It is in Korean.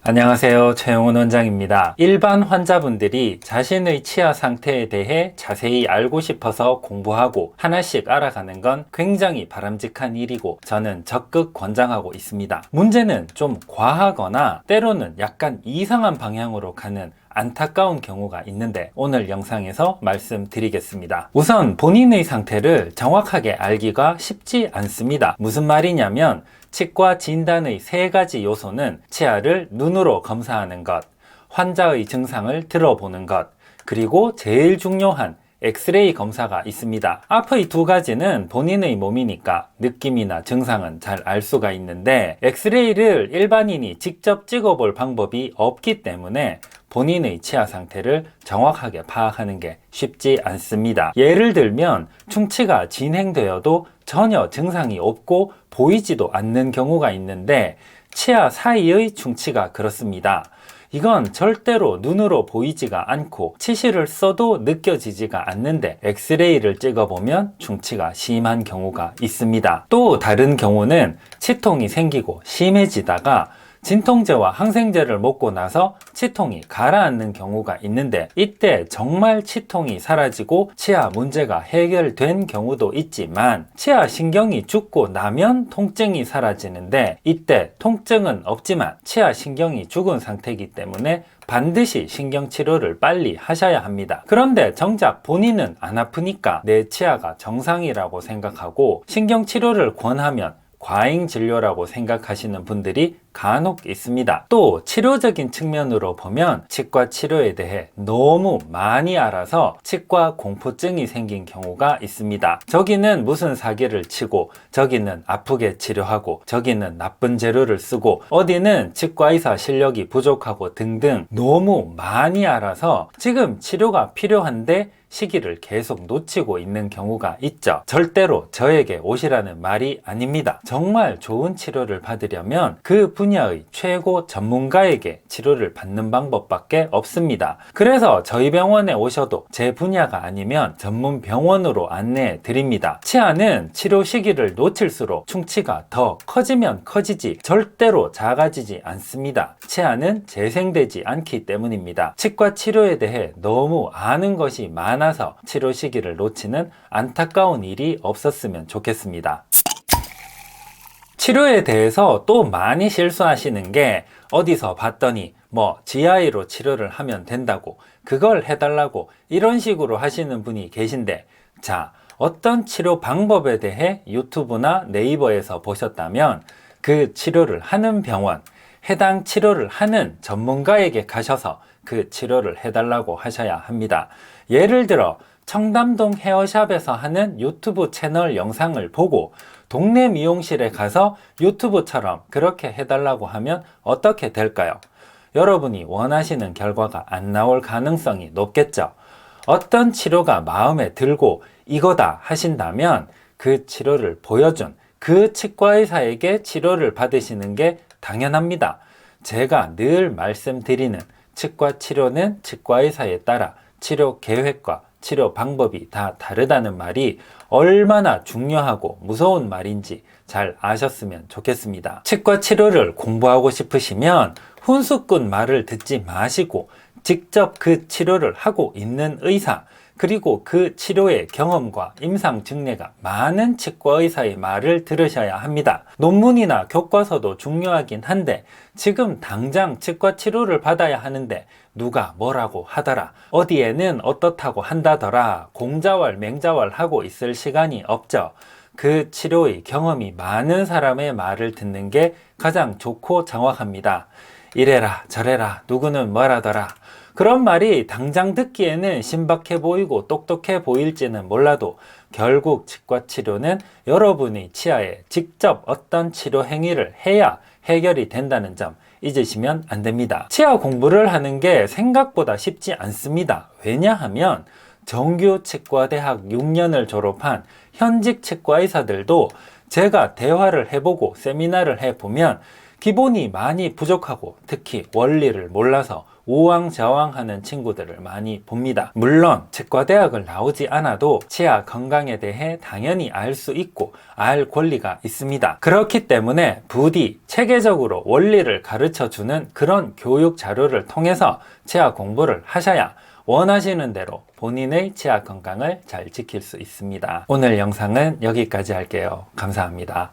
안녕하세요. 최영훈 원장입니다. 일반 환자분들이 자신의 치아 상태에 대해 자세히 알고 싶어서 공부하고 하나씩 알아가는 건 굉장히 바람직한 일이고 저는 적극 권장하고 있습니다. 문제는 좀 과하거나 때로는 약간 이상한 방향으로 가는 안타까운 경우가 있는데 오늘 영상에서 말씀드리겠습니다. 우선 본인의 상태를 정확하게 알기가 쉽지 않습니다. 무슨 말이냐면 치과 진단의 세 가지 요소는 치아를 눈으로 검사하는 것, 환자의 증상을 들어보는 것, 그리고 제일 중요한 엑스레이 검사가 있습니다. 앞의 두 가지는 본인의 몸이니까 느낌이나 증상은 잘 알 수가 있는데 엑스레이를 일반인이 직접 찍어볼 방법이 없기 때문에 본인의 치아 상태를 정확하게 파악하는 게 쉽지 않습니다. 예를 들면 충치가 진행되어도 전혀 증상이 없고 보이지도 않는 경우가 있는데 치아 사이의 충치가 그렇습니다. 이건 절대로 눈으로 보이지가 않고 치실을 써도 느껴지지가 않는데 엑스레이를 찍어보면 충치가 심한 경우가 있습니다. 또 다른 경우는 치통이 생기고 심해지다가 진통제와 항생제를 먹고 나서 치통이 가라앉는 경우가 있는데 이때 정말 치통이 사라지고 치아 문제가 해결된 경우도 있지만 치아 신경이 죽고 나면 통증이 사라지는데 이때 통증은 없지만 치아 신경이 죽은 상태이기 때문에 반드시 신경치료를 빨리 하셔야 합니다. 그런데 정작 본인은 안 아프니까 내 치아가 정상이라고 생각하고 신경치료를 권하면 과잉 진료라고 생각하시는 분들이 간혹 있습니다. 또 치료적인 측면으로 보면 치과 치료에 대해 너무 많이 알아서 치과 공포증이 생긴 경우가 있습니다. 저기는 무슨 사기를 치고 저기는 아프게 치료하고 저기는 나쁜 재료를 쓰고 어디는 치과의사 실력이 부족하고 등등 너무 많이 알아서 지금 치료가 필요한데 시기를 계속 놓치고 있는 경우가 있죠. 절대로 저에게 오시라는 말이 아닙니다. 정말 좋은 치료를 받으려면 그 분야의 최고 전문가에게 치료를 받는 방법밖에 없습니다. 그래서 저희 병원에 오셔도 제 분야가 아니면 전문 병원으로 안내해 드립니다. 치아는 치료 시기를 놓칠수록 충치가 더 커지면 커지지 절대로 작아지지 않습니다. 치아는 재생되지 않기 때문입니다. 치과 치료에 대해 너무 아는 것이 많아서 치료 시기를 놓치는 안타까운 일이 없었으면 좋겠습니다. 치료에 대해서 또 많이 실수하시는 게 어디서 봤더니 GI로 치료를 하면 된다고 그걸 해달라고 이런 식으로 하시는 분이 계신데 자, 어떤 치료 방법에 대해 유튜브나 네이버에서 보셨다면 그 치료를 하는 병원, 해당 치료를 하는 전문가에게 가셔서 그 치료를 해달라고 하셔야 합니다. 예를 들어 청담동 헤어샵에서 하는 유튜브 채널 영상을 보고 동네 미용실에 가서 유튜브처럼 그렇게 해달라고 하면 어떻게 될까요? 여러분이 원하시는 결과가 안 나올 가능성이 높겠죠. 어떤 치료가 마음에 들고 이거다 하신다면 그 치료를 보여준 그 치과의사에게 치료를 받으시는 게 당연합니다. 제가 늘 말씀드리는 치과 치료는 치과의사에 따라 치료 계획과 치료 방법이 다 다르다는 말이 얼마나 중요하고 무서운 말인지 잘 아셨으면 좋겠습니다. 치과 치료를 공부하고 싶으시면 훈수꾼 말을 듣지 마시고 직접 그 치료를 하고 있는 의사 그리고 그 치료의 경험과 임상 증례가 많은 치과의사의 말을 들으셔야 합니다. 논문이나 교과서도 중요하긴 한데 지금 당장 치과 치료를 받아야 하는데 누가 뭐라고 하더라, 어디에는 어떻다고 한다더라, 공자왈 맹자왈 하고 있을 시간이 없죠. 그 치료의 경험이 많은 사람의 말을 듣는 게 가장 좋고 정확합니다. 이래라 저래라 누구는 뭐라더라 그런 말이 당장 듣기에는 신박해 보이고 똑똑해 보일지는 몰라도 결국 치과 치료는 여러분의 치아에 직접 어떤 치료 행위를 해야 해결이 된다는 점 잊으시면 안 됩니다. 치아 공부를 하는 게 생각보다 쉽지 않습니다. 왜냐하면 정규 치과대학 6년을 졸업한 현직 치과의사들도 제가 대화를 해보고 세미나를 해보면 기본이 많이 부족하고 특히 원리를 몰라서 우왕좌왕하는 친구들을 많이 봅니다. 물론 치과대학을 나오지 않아도 치아 건강에 대해 당연히 알 수 있고 알 권리가 있습니다. 그렇기 때문에 부디 체계적으로 원리를 가르쳐주는 그런 교육 자료를 통해서 치아 공부를 하셔야 원하시는 대로 본인의 치아 건강을 잘 지킬 수 있습니다. 오늘 영상은 여기까지 할게요. 감사합니다.